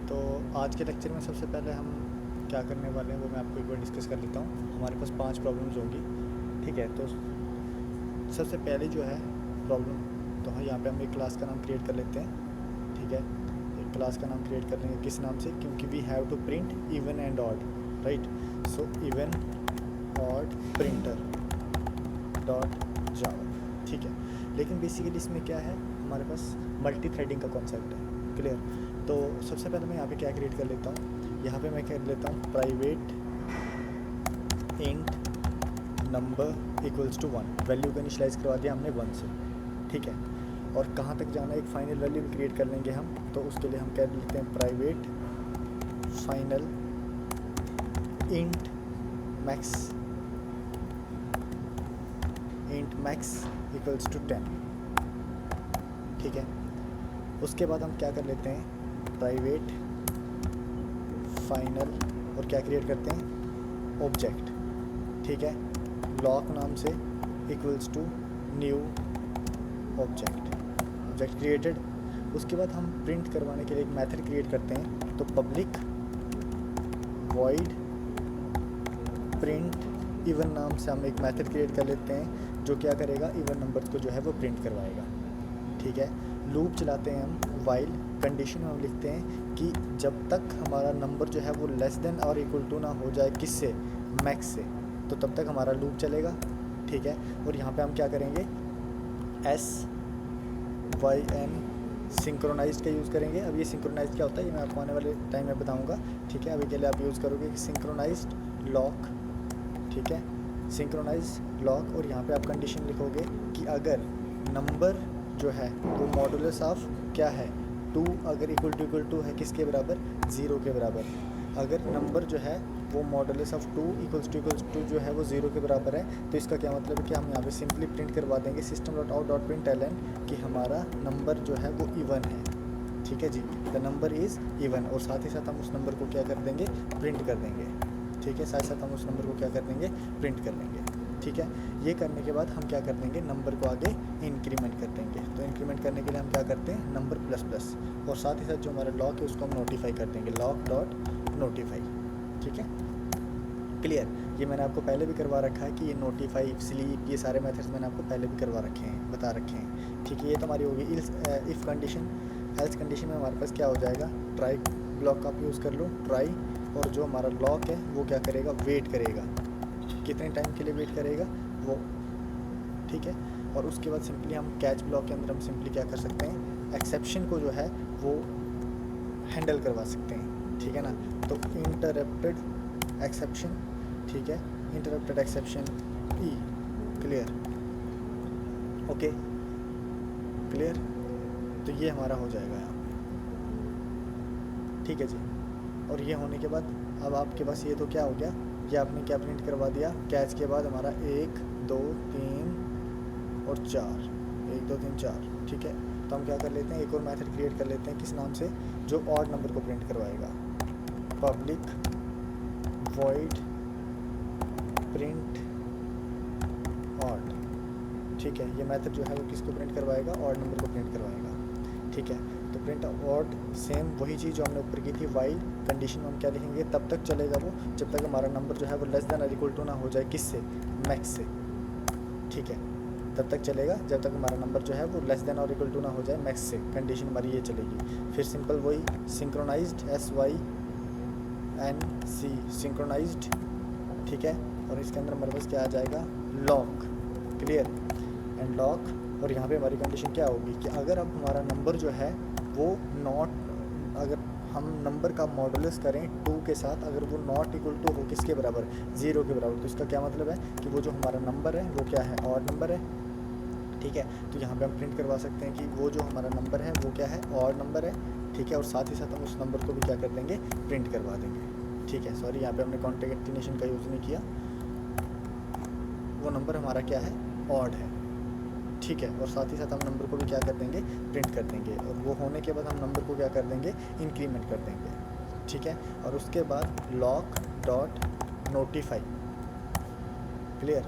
तो आज के लेक्चर में सबसे पहले हम क्या करने वाले हैं वो मैं आपको एक बार डिस्कस कर लेता हूँ। हमारे पास 5 प्रॉब्लम्स होंगी, ठीक है। तो सबसे पहले जो है प्रॉब्लम, तो हाँ यहाँ पे हम एक क्लास का नाम क्रिएट कर लेते हैं, ठीक है। एक क्लास का नाम क्रिएट कर लेंगे, किस नाम से, क्योंकि we have to print even and odd, right. So even odd printer dot Java, ठीक है। लेकिन बेसिकली इसमें क्या है, हमारे पास मल्टी थ्रेडिंग का कॉन्सेप्ट है, क्लियर। तो सबसे पहले मैं यहाँ पे क्या क्रिएट कर लेता हूँ, यहाँ पे मैं कर लेता हूँ private int number equals to 1। Value को इनिशियलाइज करवा दिया हमने 1 से, ठीक है। और कहाँ तक जाना है, एक फाइनल वैल्यू भी क्रिएट कर लेंगे हम। तो उसके लिए हम कह लेते हैं private final int max equals to 10, ठीक है। उसके बाद हम क्या कर लेते हैं, प्राइवेट फाइनल और क्या क्रिएट करते हैं, ऑब्जेक्ट, ठीक है, लॉक नाम से equals to new object created. उसके बाद हम प्रिंट करवाने के लिए एक मेथड क्रिएट करते हैं। तो पब्लिक वॉइड प्रिंट इवन नाम से हम एक मेथड क्रिएट कर लेते हैं, जो क्या करेगा, इवन नंबर को जो है वो प्रिंट करवाएगा, ठीक है। लूप चलाते हैं हम, वाइल कंडीशन में हम लिखते हैं कि जब तक हमारा नंबर जो है वो लेस देन और इक्वल टू ना हो जाए, किससे, मैक्स से, तो तब तक हमारा लूप चलेगा, ठीक है। और यहाँ पे हम क्या करेंगे, SYN सिंक्रोनाइज्ड का यूज़ करेंगे। अब ये सिंक्रोनाइज्ड क्या होता है ये मैं आपको आने वाले टाइम में बताऊँगा, ठीक है। अभी के लिए आप यूज़ करोगे कि सिंक्रोनाइज्ड लॉक, ठीक है, सिंक्रोनाइज्ड लॉक। और यहाँ पे आप कंडीशन लिखोगे कि अगर नंबर जो है वो मॉडुलस ऑफ क्या है, 2, अगर इक्वल टू है किसके बराबर, 0 के बराबर। अगर नंबर जो है वो मॉडुलस ऑफ 2 इक्वल्स टू जो है वो 0 के बराबर है, तो इसका क्या मतलब है कि हम यहाँ पे सिंपली प्रिंट करवा देंगे system.out.println कि हमारा नंबर जो है वो इवन है, ठीक है जी, द नंबर इज़ इवन। और साथ ही साथ हम उस नंबर को क्या कर देंगे, प्रिंट कर देंगे, ठीक है। साथ ही साथ हम उस नंबर को क्या कर देंगे, प्रिंट कर लेंगे, ठीक है। ये करने के बाद हम क्या कर देंगे, नंबर को आगे इंक्रीमेंट कर देंगे। तो इंक्रीमेंट करने के लिए हम क्या करते हैं, नंबर प्लस प्लस, और साथ ही साथ जो हमारा लॉक है उसको हम नोटिफाई कर देंगे, लॉक डॉट नोटिफाई, ठीक है, क्लियर। ये मैंने आपको पहले भी करवा रखा है कि ये नोटिफाई, स्लीप, ये सारे मेथड्स मैंने आपको पहले भी करवा रखे हैं, बता रखे हैं, ठीक है। ये तो हमारी होगी इफ़ कंडीशन। एल्स कंडीशन में हमारे पास क्या हो जाएगा, ट्राई ब्लॉक का आप यूज़ कर लो, ट्राई, और जो हमारा लॉक है वो क्या करेगा, वेट करेगा, कितने टाइम के लिए वेट करेगा वो, ठीक है। और उसके बाद सिंपली हम कैच ब्लॉक के अंदर हम सिंपली क्या कर सकते हैं, एक्सेप्शन को जो है वो हैंडल करवा सकते हैं, ठीक है ना। तो इंटरप्टेड एक्सेप्शन, ठीक है, इंटरप्टेड एक्सेप्शन ई, क्लियर, ओके, क्लियर। तो ये हमारा हो जाएगा यहाँ, ठीक है जी। और ये होने के बाद अब आपके पास ये तो क्या हो गया, ये आपने क्या प्रिंट करवा दिया, कैच के बाद हमारा 1 2 3 और 4, 1 2 3 4, ठीक है। तो हम क्या कर लेते हैं, एक और मेथड क्रिएट कर लेते हैं, किस नाम से, जो ऑड नंबर को प्रिंट करवाएगा, पब्लिक वॉइड प्रिंट ऑड, ठीक है। ये मेथड जो है वो किसको प्रिंट करवाएगा, ऑड नंबर को प्रिंट करवाएगा, ठीक है। तो प्रिंट ऑड, सेम वही चीज़ जो हमने ऊपर की थी, वाइल कंडीशन में हम क्या लिखेंगे, तब तक चलेगा वो जब तक हमारा नंबर जो है वो लेस देन और इक्वल टू ना हो जाए, किससे, मैक्स से, ठीक है। तब तक चलेगा जब तक हमारा नंबर जो है वो लेस देन और इक्वल टू ना हो जाए मैक्स से, कंडीशन हमारी ये चलेगी। फिर सिंपल वही सिंक्रोनाइज्ड, SYNC सिंक्रोनाइज्ड, ठीक है। और इसके अंदर हमारे पास क्या आ जाएगा, लॉक, क्लियर, एंड लॉक। और यहाँ पे हमारी कंडीशन क्या होगी कि अगर अब हमारा नंबर जो है वो नॉट, अगर हम नंबर का मॉडुलस करें 2 के साथ, अगर वो नॉट इक्वल टू हो किसके बराबर, 0 के बराबर, तो इसका क्या मतलब है कि वो जो हमारा नंबर है वो क्या है, ऑड नंबर है, ठीक है। तो यहाँ पे हम प्रिंट करवा सकते हैं कि वो जो हमारा नंबर है वो क्या है, ऑड नंबर है, ठीक है। और साथ ही साथ हम उस नंबर को भी क्या कर देंगे, प्रिंट करवा देंगे, ठीक है। सॉरी यहाँ पे हमने कॉन्केटेनेशन का यूज़ नहीं किया, वो नंबर हमारा क्या है, ऑड है, ठीक है। और साथ ही साथ हम नंबर को भी क्या कर देंगे, प्रिंट कर देंगे। और वो होने के बाद हम नंबर को क्या कर देंगे, इंक्रीमेंट कर देंगे, ठीक है। और उसके बाद लॉक डॉट नोटिफाई, क्लियर।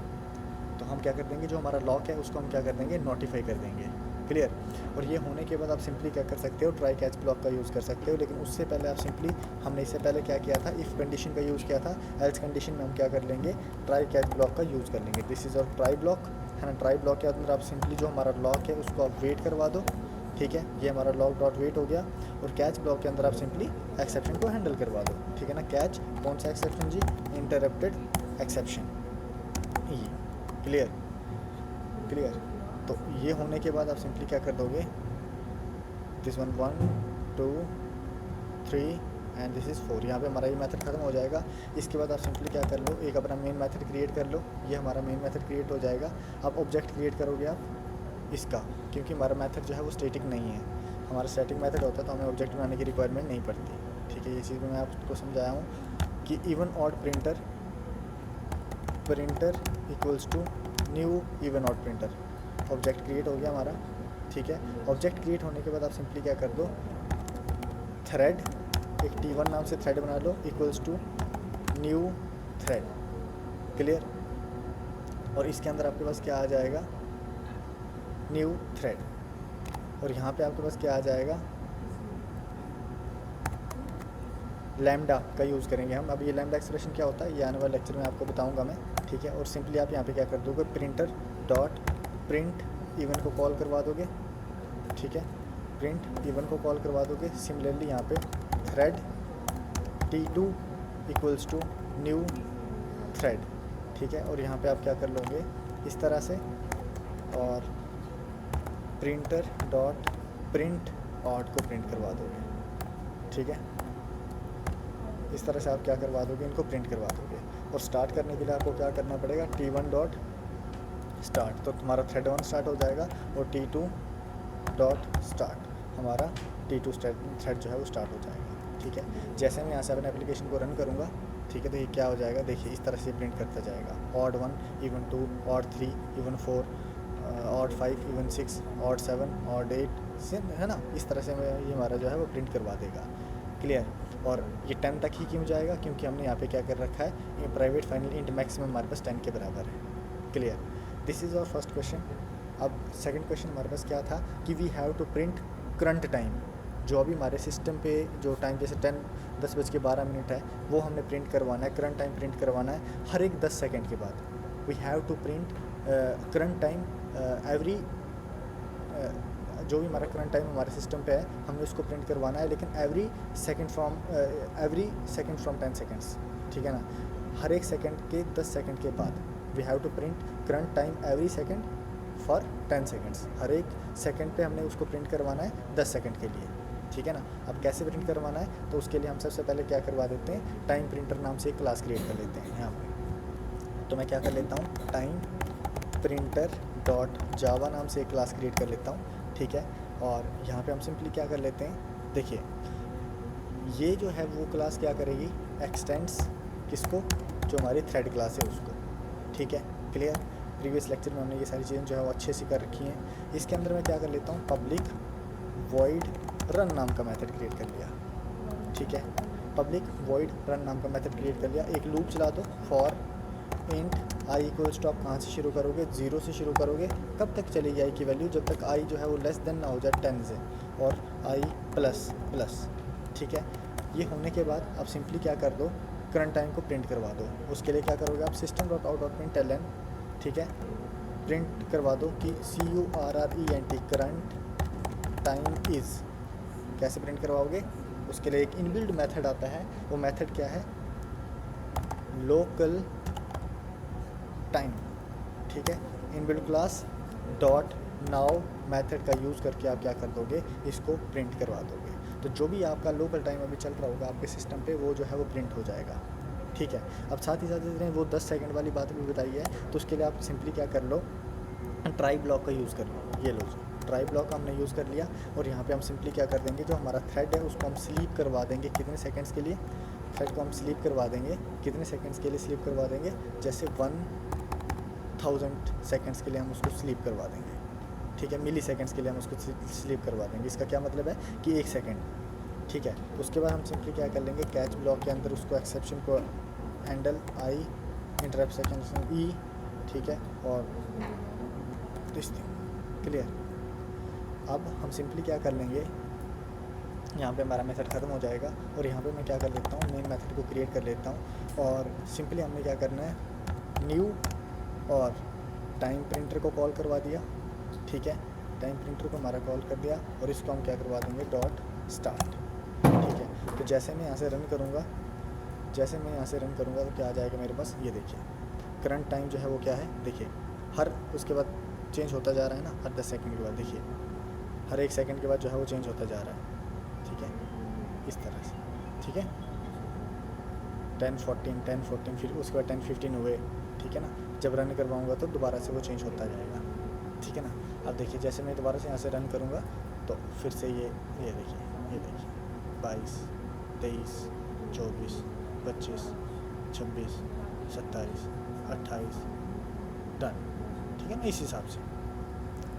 तो हम क्या कर देंगे, जो हमारा लॉक है उसको हम क्या कर देंगे, नोटिफाई कर देंगे, क्लियर। और ये होने के बाद आप सिंपली क्या कर सकते हो, ट्राई कैच ब्लॉक का यूज़ कर सकते हो। लेकिन उससे पहले आप सिंपली, हमने इससे पहले क्या किया था, इफ़ कंडीशन का यूज़ किया था, एल्स कंडीशन में हम क्या कर लेंगे, ट्राई कैच ब्लॉक का यूज़ कर लेंगे। दिस इज़ और ट्राई ब्लॉक है ना। ट्राई ब्लॉक के अंदर आप सिंपली जो हमारा लॉक है उसको आप वेट करवा दो, ठीक है, ये हमारा लॉक डॉट वेट हो गया। और कैच ब्लॉक के अंदर आप सिंपली एक्सेप्शन को हैंडल करवा दो, ठीक है ना। कैच कौन सा एक्सेप्शन जी, इंटरप्टेड एक्सेप्शन, ये क्लियर। क्लियर। तो ये होने के बाद आप सिंपली क्या कर दोगे, this one 1 2 3 and this is 4। यहाँ पे हमारा ये मेथड खत्म हो जाएगा। इसके बाद आप सिंपली क्या कर लो, एक अपना मेन मेथड क्रिएट कर लो, ये हमारा मेन मेथड क्रिएट हो जाएगा। आप ऑब्जेक्ट क्रिएट करोगे आप इसका, क्योंकि हमारा मेथड जो है वो स्टैटिक नहीं है, हमारा स्टैटिक मेथड होता है तो हमें ऑब्जेक्ट बनाने की रिक्वायरमेंट नहीं पड़ती, ठीक है। ये चीज़ मैं आपको समझाया हूँ कि even odd printer equals to new even odd printer. Object create हो गया हमारा, ठीक है। ऑब्जेक्ट क्रिएट होने के बाद आप सिंपली क्या कर दो, थ्रेड, एक T1 नाम से थ्रेड बना लो, equals to new thread, clear. और इसके अंदर आपके पास क्या आ जाएगा, न्यू थ्रेड। और यहाँ पे आपके पास क्या आ जाएगा, लैम्डा का यूज़ करेंगे हम। अब ये लैम्डा एक्सप्रेशन क्या होता है ये आने वाले लेक्चर में आपको बताऊंगा मैं, ठीक है। और सिंपली आप यहाँ पे क्या कर दोगे, प्रिंटर डॉट प्रिंट इवन को कॉल करवा दोगे, ठीक है। प्रिंट इवन को कॉल करवा दोगे। सिमिलरली यहाँ पे thread T2 equals to new thread, ठीक है। और यहाँ पे आप क्या कर लोगे इस तरह से, और प्रिंटर डॉट प्रिंट ऑड को प्रिंट करवा दोगे, ठीक है। इस तरह से आप क्या करवा दोगे, इनको प्रिंट करवा दोगे। और स्टार्ट करने के लिए आपको क्या करना पड़ेगा, T1 डॉट स्टार्ट, तो तुम्हारा थ्रेड 1 स्टार्ट हो जाएगा। और T2 डॉट स्टार्ट, हमारा T2 थ्रेड जो है वो स्टार्ट हो जाएगा, ठीक है। जैसे मैं यहाँ से अपने एप्लीकेशन को रन करूँगा, ठीक है, तो ये क्या हो जाएगा, देखिए इस तरह से प्रिंट करता जाएगा, odd 1 even 2, odd 3 even 4, odd 5 even 6, odd 7, odd 8, है ना। इस तरह से ये हमारा जो है वो प्रिंट करवा देगा, क्लियर। और ये 10 तक ही क्यों जाएगा, क्योंकि हमने यहाँ पे क्या कर रखा है, ये प्राइवेट फाइनल इंट मैक्सिमम हमारे पास 10 के बराबर है, clear. This is our first question. अब सेकंड क्वेश्चन हमारे पास क्या था कि we have to print current time, जो अभी हमारे सिस्टम पे जो टाइम जैसे 10:12 है वो हमने प्रिंट करवाना है, करंट टाइम प्रिंट करवाना है हर एक 10 सेकेंड के बाद। We have to print current time every, जो भी हमारा करंट टाइम हमारे सिस्टम पे है हमने उसको प्रिंट करवाना है, लेकिन एवरी सेकंड फ्रॉम 10 सेकेंड्स, ठीक है ना। हर एक सेकंड के 10 सेकंड के बाद we have to print current time every second for 10 seconds. हर एक सेकंड पे हमने उसको प्रिंट करवाना है 10 सेकंड के लिए, ठीक है ना। अब कैसे प्रिंट करवाना है, तो उसके लिए हम सबसे पहले क्या करवा देते हैं, टाइम प्रिंटर नाम से एक क्लास क्रिएट कर लेते हैं यहाँ पे। तो मैं क्या कर लेता हूँ, टाइम प्रिंटर डॉट जावा नाम से एक क्लास क्रिएट कर लेता हूँ, ठीक है। और यहाँ पे हम सिंपली क्या कर लेते हैं, देखिए ये जो है वो क्लास क्या करेगी, एक्सटेंड्स किसको, जो हमारी थ्रेड क्लास है उसको, ठीक है, क्लियर। प्रीवियस लेक्चर में हमने ये सारी चीज़ें जो है वो अच्छे से कर रखी हैं। इसके अंदर मैं क्या कर लेता हूँ, पब्लिक वॉइड रन नाम का मेथड क्रिएट कर लिया, ठीक है। पब्लिक वॉइड रन नाम का मेथड क्रिएट कर लिया। एक लूप चला दो, for int i equals to, आप कहाँ से शुरू करोगे, 0 से शुरू करोगे। कब तक चलेगी आई की वैल्यू, जब तक आई जो है वो लेस देन ना हो जाए 10 से, और आई प्लस प्लस, ठीक है। ये होने के बाद आप सिंपली क्या कर दो, करंट टाइम को प्रिंट करवा दो। उसके लिए क्या करोगे आप, system dot out dot print ln, ठीक है, प्रिंट करवा दो कि CURRENT करंट टाइम इज़। कैसे प्रिंट करवाओगे, उसके लिए एक इनबिल्ड मेथड आता है, वो मेथड क्या है, लोकल टाइम, ठीक है। Inbuilt class dot now method का यूज़ करके आप क्या कर दोगे, इसको प्रिंट करवा दोगे। तो जो भी आपका लोकल टाइम अभी चल रहा होगा आपके सिस्टम पे, वो जो है वो प्रिंट हो जाएगा, ठीक है। अब साथ ही साथ वो 10 सेकंड वाली बात भी बताई है, तो उसके लिए आप सिंपली क्या कर लो, ट्राई ब्लॉक का यूज़ कर लो। ये लो जी, ट्राई ब्लॉक हमने यूज़ कर लिया। और यहाँ पे हम सिंपली क्या कर देंगे, जो हमारा थ्रेड है उसको हम स्लीप करवा देंगे कितने सेकंड्स के लिए, थ्रेड को हम स्लीप करवा देंगे कितने सेकंड्स के लिए स्लीप करवा देंगे, जैसे 1000 सेकंड्स के लिए हम उसको स्लीप करवा देंगे, ठीक है। मिली सेकंड्स के लिए हम उसको स्लीप करवा देंगे। इसका क्या मतलब है कि 1 सेकंड, ठीक है। उसके बाद हम सिंपली क्या कर लेंगे, कैच ब्लॉक के अंदर उसको एक्सेप्शन को handle I interrupt section E, ठीक है, और दिस थिंग, क्लियर। अब हम सिंपली क्या कर लेंगे, यहाँ पे हमारा मेथड ख़त्म हो जाएगा और यहाँ पे मैं क्या कर लेता हूँ, मेन मेथड को क्रिएट कर लेता हूँ और सिंपली हमने क्या करना है, न्यू और टाइम प्रिंटर को कॉल करवा दिया, ठीक है, टाइम प्रिंटर को हमारा कॉल कर दिया और इसको हम क्या करवा देंगे, डॉट स्टार्ट, ठीक है। तो जैसे मैं यहाँ से रन करूँगा, तो क्या आ जाएगा मेरे पास, ये देखिए करंट टाइम जो है वो क्या है, देखिए हर उसके बाद चेंज होता जा रहा है ना, हर 10 सेकंड के बाद, देखिए हर 1 सेकंड के बाद जो है वो चेंज होता जा रहा है, ठीक है, इस तरह से, ठीक है। 10-14 फिर उसके बाद 10-15 हुए, ठीक है ना। जब रन करवाऊँगा तो दोबारा से वो चेंज होता जाएगा, ठीक है ना। अब देखिए जैसे मैं दोबारा से यहाँ से रन करूँगा तो फिर से ये देखिए 22, 23, 24, 25, 26, 27, 28, डन, ठीक है ना, इस हिसाब से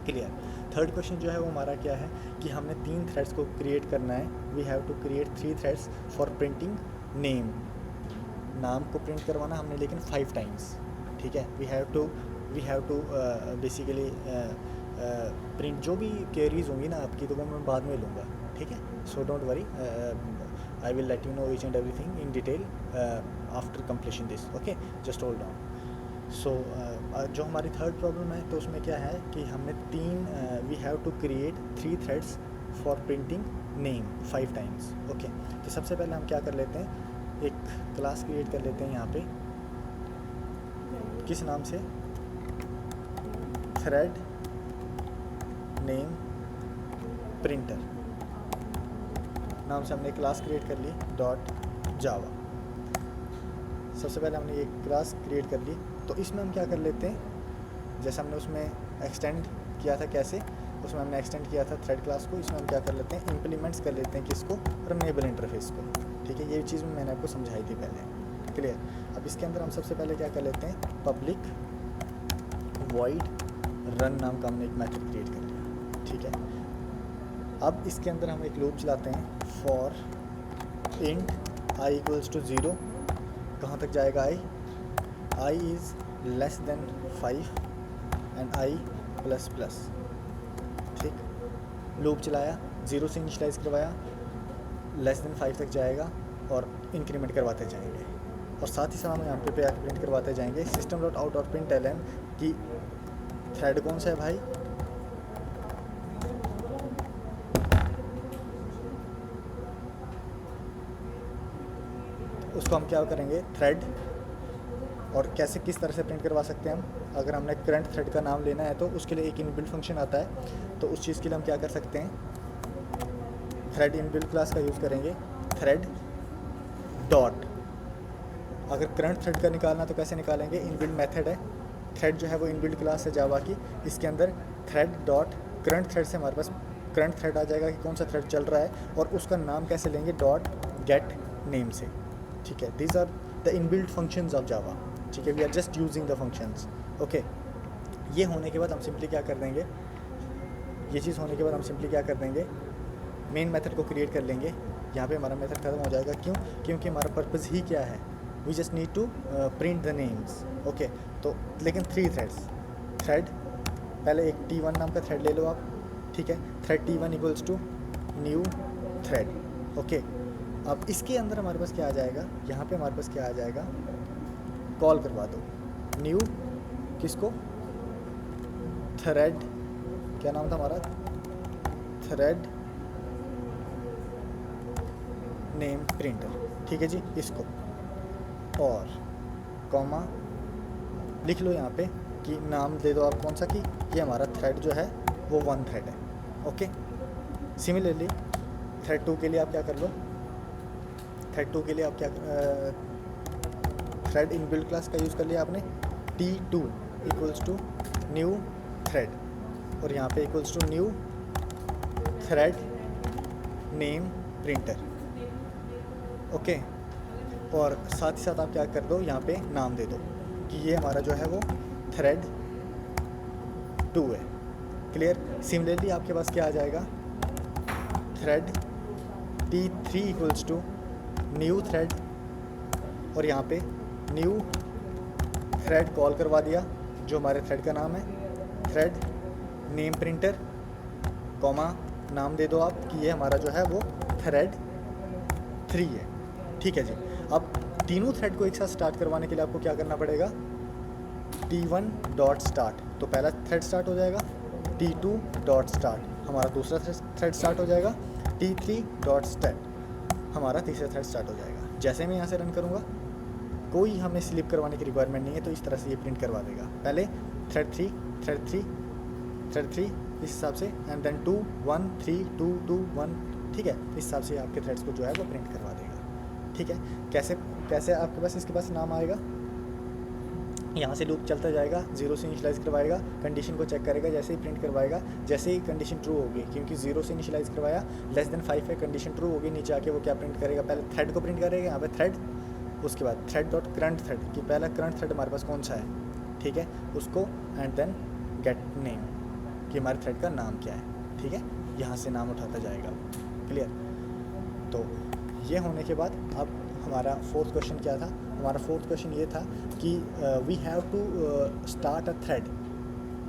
क्लियर। थर्ड क्वेश्चन जो है वो हमारा क्या है कि हमने 3 थ्रेड्स को क्रिएट करना है, we have to create 3 threads for printing name, नाम को प्रिंट करवाना हमने लेकिन 5 टाइम्स, ठीक है। We have to basically print जो भी क्वेरीज होंगी ना आपकी तो वो मैं बाद में लूँगा, ठीक है। So don't worry, I will let you know each and everything in detail after completion this, okay, just hold on. So जो हमारी थर्ड प्रॉब्लम है तो उसमें क्या है कि हमने we have to create 3 threads for printing name 5 times, okay. तो सबसे पहले हम क्या कर लेते हैं, एक क्लास क्रिएट कर लेते हैं यहाँ पे, किस नाम से, थ्रेड नेम प्रिंटर नाम से हमने क्लास क्रिएट कर ली, डॉट जावा। सबसे पहले हमने ये क्लास क्रिएट कर ली, तो इसमें हम क्या कर लेते हैं, जैसे हमने उसमें एक्सटेंड किया था, कैसे, उसमें हमने एक्सटेंड किया था थ्रेड क्लास को, इसमें हम क्या कर लेते हैं, इम्प्लीमेंट्स कर लेते हैं किसको, रनेबल इंटरफेस को, ठीक है। ये चीज़ मैंने आपको समझाई थी पहले, क्लियर। अब इसके अंदर हम सबसे पहले क्या कर लेते हैं, पब्लिक वॉइड रन नाम का हमने एक मेथड क्रिएट कर लिया, ठीक है। अब इसके अंदर हम एक लूप चलाते हैं, for int i equals to 0, कहाँ तक जाएगा i is less than 5 and i plus plus, ठीक। लूप चलाया, 0 से इनिशलाइज करवाया, लेस देन 5 तक जाएगा और इंक्रीमेंट करवाते जाएंगे और साथ ही साथ हम यहाँ पे प्रिंट करवाते जाएंगे सिस्टम डॉट आउट और प्रिंट ln की थ्रेड कौन सा है भाई, उसको हम क्या करेंगे, थ्रेड, और कैसे किस तरह से प्रिंट करवा सकते हैं हम, अगर हमने करंट थ्रेड का नाम लेना है तो उसके लिए एक इनबिल्ट फंक्शन आता है, तो उस चीज़ के लिए हम क्या कर सकते हैं, थ्रेड इनबिल्ट क्लास का यूज़ करेंगे, थ्रेड डॉट, अगर करंट थ्रेड का निकालना तो कैसे निकालेंगे, इनबिल्ट मेथड है, थ्रेड जो है वो इनबिल्ट क्लास है जावा की, इसके अंदर थ्रेड डॉट करंट थ्रेड से हमारे पास करंट थ्रेड आ जाएगा कि कौन सा थ्रेड चल रहा है और उसका नाम कैसे लेंगे, डॉट गेट नेम से, ठीक है। These are the inbuilt functions of Java, ठीक है, we are just using the functions, okay. ये होने के बाद हम सिंपली क्या कर देंगे, ये चीज़ होने के बाद हम सिंपली क्या कर देंगे, मेन मेथड को क्रिएट कर लेंगे, यहाँ पे हमारा मेथड खत्म हो जाएगा, क्यों, क्योंकि हमारा पर्पज़ ही क्या है, we just need to print the names, okay. तो लेकिन 3 थ्रेड्स, थ्रेड पहले एक T1 नाम का थ्रेड ले लो आप, ठीक है, thread T1 equals to new thread, okay. अब इसके अंदर हमारे पास क्या आ जाएगा, यहाँ पे हमारे पास क्या आ जाएगा, कॉल करवा दो न्यू किसको, थ्रेड, क्या नाम था हमारा, थ्रेड नेम प्रिंटर, ठीक है जी, इसको, और कॉमा लिख लो यहाँ पे कि नाम दे दो आप कौन सा, कि ये हमारा थ्रेड जो है वो 1 थ्रेड है, ओके। सिमिलरली थ्रेड 2 के लिए आप क्या कर लो, थ्रेड 2 के लिए आप क्या, थ्रेड इनबिल्ट क्लास का यूज़ कर लिया आपने, T2 equals to new thread और यहाँ पे equals to new thread name printer, okay. और साथ ही साथ आप क्या कर दो, यहाँ पे नाम दे दो कि ये हमारा जो है वो थ्रेड 2 है, क्लियर। सिमिलरली आपके पास क्या आ जाएगा, thread T3 equals to new thread और यहाँ पे न्यू थ्रेड कॉल करवा दिया जो हमारे थ्रेड का नाम है, थ्रेड नेम प्रिंटर कॉमा नाम दे दो आप कि ये हमारा जो है वो थ्रेड 3 है। ठीक है जी। अब तीनों थ्रेड को एक साथ स्टार्ट करवाने के लिए आपको क्या करना पड़ेगा, T1 डॉट स्टार्ट, तो पहला थ्रेड स्टार्ट हो जाएगा। T2 डॉट स्टार्ट हमारा दूसरा थ्रेड स्टार्ट हो जाएगा। T3 डॉट स्टार्ट हमारा तीसरा थ्रेड स्टार्ट हो जाएगा। जैसे मैं यहाँ से रन करूँगा, कोई हमें स्लिप करवाने की रिक्वायरमेंट नहीं है, तो इस तरह से ये प्रिंट करवा देगा। पहले थ्रेड 3 थ्रेड 3 थ्रेड 3 इस हिसाब से, एंड देन 2 1 3 2 2 1। ठीक है, इस हिसाब से आपके थ्रेड्स को जो है वो प्रिंट करवा देगा। ठीक है, कैसे कैसे आपके पास इसके पास नाम आएगा, यहाँ से लूप चलता जाएगा, 0 से इनिशियलाइज करवाएगा, कंडीशन को चेक करेगा, जैसे ही प्रिंट करवाएगा, जैसे ही कंडीशन ट्रू होगी, क्योंकि 0 से इनिशियलाइज करवाया, लेस देन 5 है, कंडीशन ट्रू होगी, नीचे आके वो क्या प्रिंट करेगा, पहले थ्रेड को प्रिंट करेगा यहाँ पे थ्रेड, उसके बाद थ्रेड डॉट करंट थ्रेड कि पहला करंट थ्रेड हमारे पास कौन सा है। ठीक है, उसको, एंड देन गेट नेम कि हमारे थ्रेड का नाम क्या है। ठीक है, यहाँ से नाम उठाता जाएगा। क्लियर। तो ये होने के बाद अब हमारा फोर्थ क्वेश्चन क्या था, हमारा फोर्थ क्वेश्चन ये था कि we have to start a thread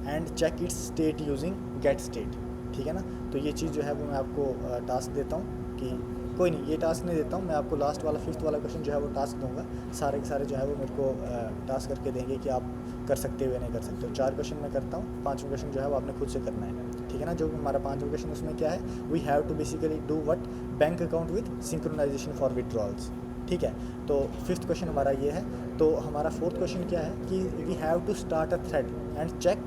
and check its state using get state. ठीक है ना, तो ये चीज़ जो है वो मैं आपको टास्क देता हूँ कि कोई नहीं, ये टास्क नहीं देता हूँ मैं आपको, लास्ट वाला 5th वाला क्वेश्चन जो है वो टास्क दूंगा। सारे के सारे जो है वो मेरे को टास्क करके देंगे कि आप कर सकते हो या नहीं कर सकते हो। 4 क्वेश्चन मैं करता हूँ, 5वां क्वेश्चन जो है वो आपने खुद से करना है। ठीक है ना, जो हमारा 5वां क्वेश्चन उसमें क्या है, we have to basically do what, bank account with synchronisation for withdrawals. ठीक है, तो 5th क्वेश्चन हमारा ये है। तो हमारा 4th क्वेश्चन क्या है कि we have to start a thread and check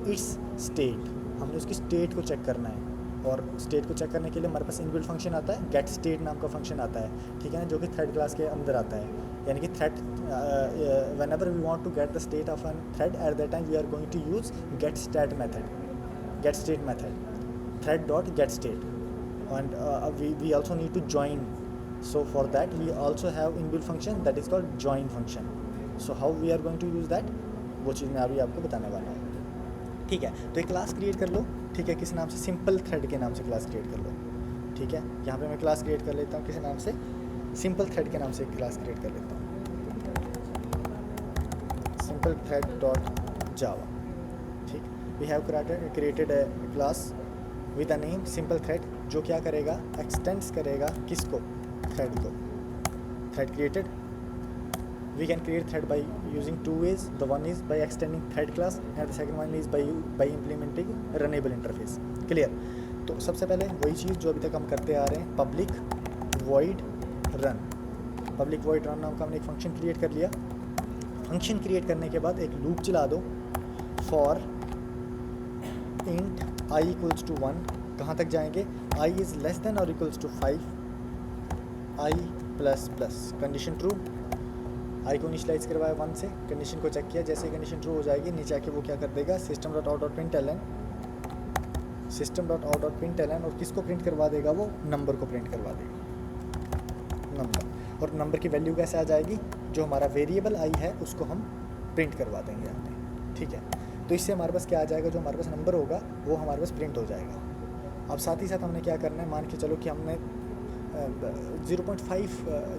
its state, हमने उसकी स्टेट को चेक करना है। और स्टेट को चेक करने के लिए हमारे पास इनबिल्ट फंक्शन आता है, गेट स्टेट नाम का फंक्शन आता है। ठीक है ना, जो कि थ्रेड क्लास के अंदर आता है, यानी कि thread whenever we want to get the state of an thread, at that time we are going to use get state method, get state method, thread dot get state, and we also need to join. So for that we also have inbuilt function that is called join function. So how we are going to use that, वो चीज़ मैं अभी आपको बताने वाला हूँ। ठीक है, तो एक क्लास क्रिएट कर लो। ठीक है, किस नाम से, सिंपल थ्रेड के नाम से क्लास क्रिएट कर लो। ठीक है, यहाँ पे मैं क्लास क्रिएट कर लेता हूँ किसी नाम से, सिंपल थ्रेड के नाम से एक क्लास क्रिएट कर लेता हूँ, सिंपल थ्रेड डॉट जावा। ठीक, we have created a class with a name simple thread, जो क्या करेगा, एक्सटेंड्स करेगा किसको, थ्रेड को। Thread created, we can create thread by using 2 ways, the one is by extending thread class and the second one is by implementing runnable interface. Clear. तो सबसे पहले वही चीज़ जो अभी तक हम करते आ रहे हैं, public void run, public void run नाम का हमने एक फंक्शन क्रिएट कर लिया। फंक्शन क्रिएट करने के बाद एक लूप चला दो for int i equals to 1, कहाँ तक जाएंगे, i इज़ लेस देन और equals to 5, i plus plus, condition true, i को इनिशियलाइज करवाया 1 से, कंडीशन को चेक किया, जैसे कंडीशन ट्रू हो जाएगी नीचे आके वो क्या कर देगा, system dot out dot println, system dot out dot println, और किसको प्रिंट करवा देगा, वो नंबर को प्रिंट करवा देगा, नंबर। और नंबर की वैल्यू कैसे आ जाएगी, जो हमारा वेरिएबल i है उसको हम प्रिंट करवा देंगे यहाँ पे। ठीक है, तो इससे हमारे पास क्या आ जाएगा, जो हमारे पास नंबर होगा वो हमारे पास प्रिंट हो जाएगा। अब साथ ही साथ हमने क्या करना है, मान के चलो कि हमने 0.5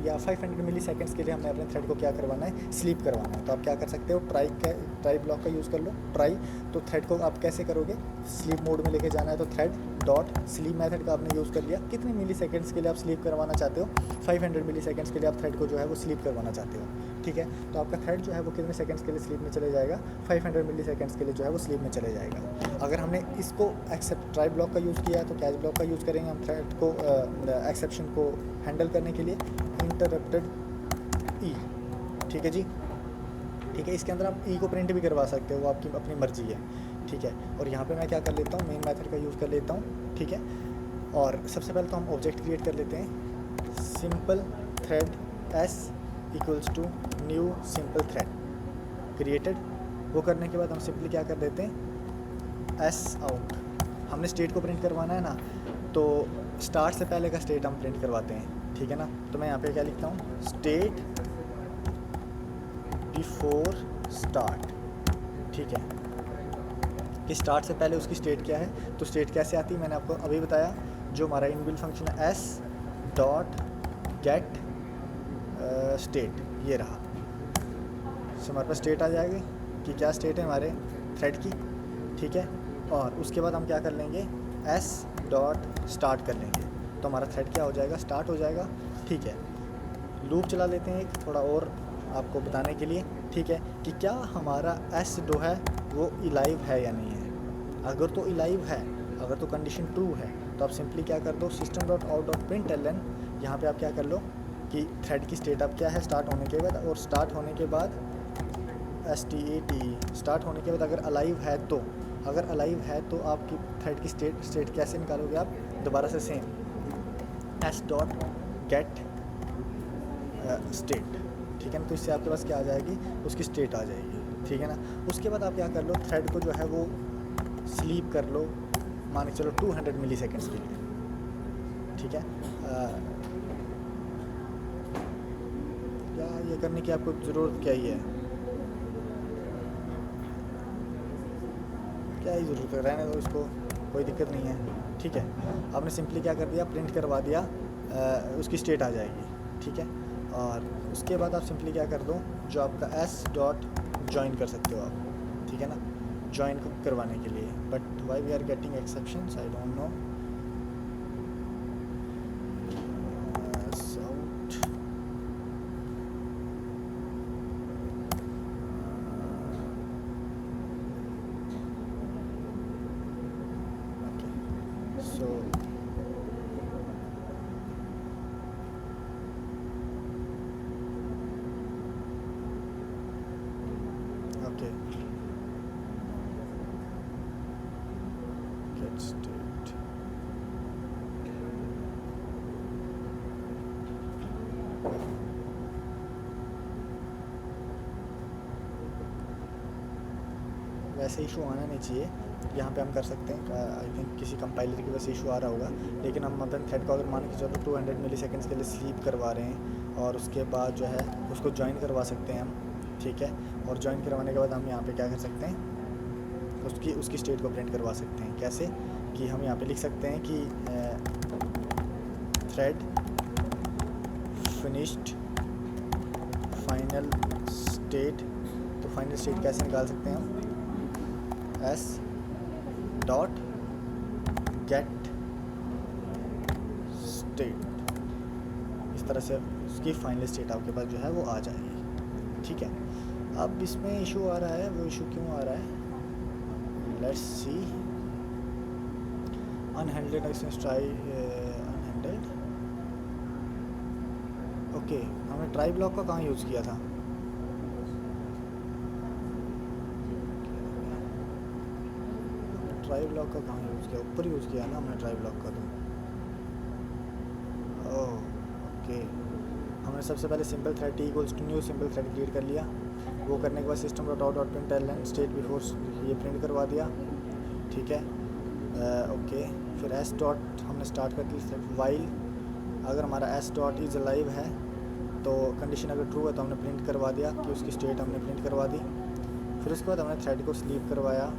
या 500 मिली सेकेंड्स के लिए हमने अपने थ्रेड को क्या करवाना है, स्लीप करवाना है। तो आप क्या कर सकते हो, ट्राई ब्लॉक का यूज़ कर लो। ट्राई, तो थ्रेड को आप कैसे करोगे, स्लीप मोड में लेके जाना है, तो थ्रेड डॉट स्लीप मेथड का आपने यूज़ कर लिया। कितने मिली सेकेंड्स के लिए आप स्लीप करवाना चाहते हो, 500 मिली सेकेंड्स के लिए आप थ्रेड को जो है वो स्लीप करवाना चाहते हो। ठीक है, तो आपका थ्रेड जो है वो कितने सेकंड्स के लिए स्लीप में चले जाएगा, 500 मिली सेकंड्स के लिए जो है वो स्लीप में चले जाएगा। अगर हमने इसको एक्सेप्ट ट्राई ब्लॉक का यूज़ किया तो कैच ब्लॉक का यूज़ करेंगे हम थ्रेड को एक्सेप्शन को हैंडल करने के लिए, इंटरप्टेड ई। ठीक है जी, ठीक है, इसके अंदर आप ई को प्रिंट भी करवा सकते हो, वो आपकी अपनी मर्जी है। ठीक है, और यहाँ पे मैं क्या कर लेता हूँ, मेन मेथड का यूज़ कर लेता हूँ। ठीक है, और सबसे पहले तो हम ऑब्जेक्ट क्रिएट कर लेते हैं, simple thread s equals to new simple thread created. वो करने के बाद हम सिंपली क्या कर देते हैं, एस आउट, हमने स्टेट को प्रिंट करवाना है ना, तो स्टार्ट से पहले का स्टेट हम प्रिंट करवाते हैं। ठीक है ना, तो मैं यहाँ पे क्या लिखता हूँ, स्टेट बिफोर स्टार्ट। ठीक है, कि स्टार्ट से पहले उसकी स्टेट क्या है, तो स्टेट कैसे आती है मैंने आपको अभी बताया, जो हमारा इनबिल्ट फंक्शन है एस डॉट गेट स्टेट, ये रहा। सो हमारे पास स्टेट आ जाएगी कि क्या स्टेट है हमारे थ्रेड की। ठीक है, और उसके बाद हम क्या कर लेंगे, एस डॉट स्टार्ट कर लेंगे तो हमारा थ्रेड क्या हो जाएगा, स्टार्ट हो जाएगा। ठीक है, लूप चला लेते हैं एक थोड़ा और आपको बताने के लिए, ठीक है, कि क्या हमारा एस जो है वो इलाइव है या नहीं है। अगर तो इलाइव है, अगर तो कंडीशन ट्रू है, तो आप सिंपली क्या कर दो, system dot out dot println, यहाँ पर आप क्या कर लो कि थ्रेड की स्टेट अब क्या है स्टार्ट होने के बाद, और स्टार्ट होने के बाद STAT स्टार्ट होने के बाद अगर अलाइव है तो, अगर अलाइव है तो आपकी थ्रेड की स्टेट कैसे निकालोगे आप, दोबारा से same S dot get state, ठीक है ना। तो इससे आपके पास क्या आ जाएगी, उसकी स्टेट आ जाएगी, ठीक है ना। उसके बाद आप क्या कर लो, थ्रेड को जो है वो स्लीप कर लो, मान के चलो 200 मिली सेकेंड्स के लिए, ठीक है। क्या ये करने की आपको ज़रूरत क्या ही है, क्या ही ज़रूरत है, रहने दो इसको, कोई दिक्कत नहीं है, ठीक है। आपने सिंपली क्या कर दिया, प्रिंट करवा दिया, उसकी स्टेट आ जाएगी, ठीक है। और उसके बाद आप सिंपली क्या कर दो, जो आपका एस डॉट ज्वाइन कर सकते हो आप, ठीक है ना, ज्वाइन करवाने के लिए। But why we are getting exceptions I don't know. वैसे इशू आना नहीं चाहिए, यहाँ पे हम कर सकते हैं, आई थिंक किसी कंपाइलर की वजह से इशू आ रहा होगा। लेकिन हम अपने थ्रेड को अगर मान के चलो 200 मिली सेकेंड्स के लिए स्लीप करवा रहे हैं और उसके बाद जो है उसको ज्वाइन करवा सकते हैं हम, ठीक है। और ज्वाइन करवाने के बाद हम यहाँ पे क्या कर सकते हैं, उसकी स्टेट को प्रिंट करवा सकते हैं। कैसे कि हम यहाँ पे लिख सकते हैं कि थ्रेड फिनिश्ड फाइनल स्टेट। तो फाइनल स्टेट कैसे निकाल सकते हैं हम, एस डॉट गेट स्टेट, इस तरह से उसकी फाइनल स्टेट आपके पास जो है वो आ जाएगी, ठीक है। अब इसमें इशू आ रहा है, वो इशू क्यों आ रहा है, let's see. Unhandled access try unhandled, okay. हमने ट्राई ब्लॉक का कहाँ यूज़ किया था, ट्राई ब्लॉक का कहाँ यूज़ किया, ऊपर यूज़ किया ना हमने ट्राई ब्लॉक का। तो ओके, हमने सबसे पहले simple thread t equals to new simple thread create कर लिया। वो करने के बाद system dot out dot println state before ये प्रिंट करवा दिया, ठीक है। ओके, फिर एस डॉट हमने स्टार्ट कर दी वाइल, अगर हमारा एस डॉट इज अलाइव है तो कंडीशन अगर ट्रू है तो हमने प्रिंट करवा दिया कि उसकी स्टेट हमने प्रिंट करवा दी। फिर उसके बाद हमने थ्रेड को स्लीप करवाया,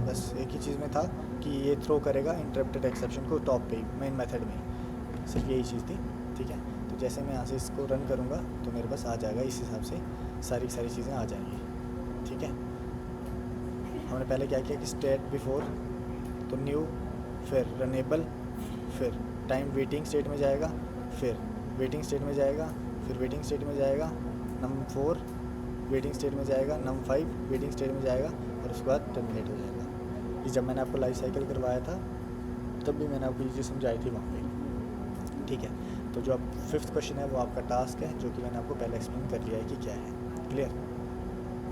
बस एक ही चीज़ में था कि ये थ्रो करेगा इंटरप्टेड एक्सेप्शन को टॉप पे मेन मेथड में, सिर्फ यही चीज़ थी, ठीक है। तो जैसे मैं यहाँ से इसको रन करूँगा तो मेरे पास आ जाएगा, इस हिसाब से सारी चीज़ें आ जाएंगी, ठीक है। हमने पहले क्या किया कि स्टेट बिफोर, तो न्यू, फिर रनेबल, फिर टाइम वेटिंग स्टेट में जाएगा, फिर वेटिंग स्टेट में जाएगा, फिर वेटिंग स्टेट में जाएगा, नम 4 वेटिंग स्टेट में जाएगा, नम 5 वेटिंग स्टेट में जाएगा, और उसके बाद टर्मिनेट हो जाएगा। ये जब मैंने आपको लाइफ साइकिल करवाया था तब भी मैंने आपको ये चीज़ समझाई थी वहाँ पे, ठीक है। तो जो अब 5th क्वेश्चन है वो आपका टास्क है, जो कि मैंने आपको पहले एक्सप्लेन कर लिया है कि क्या है, क्लियर।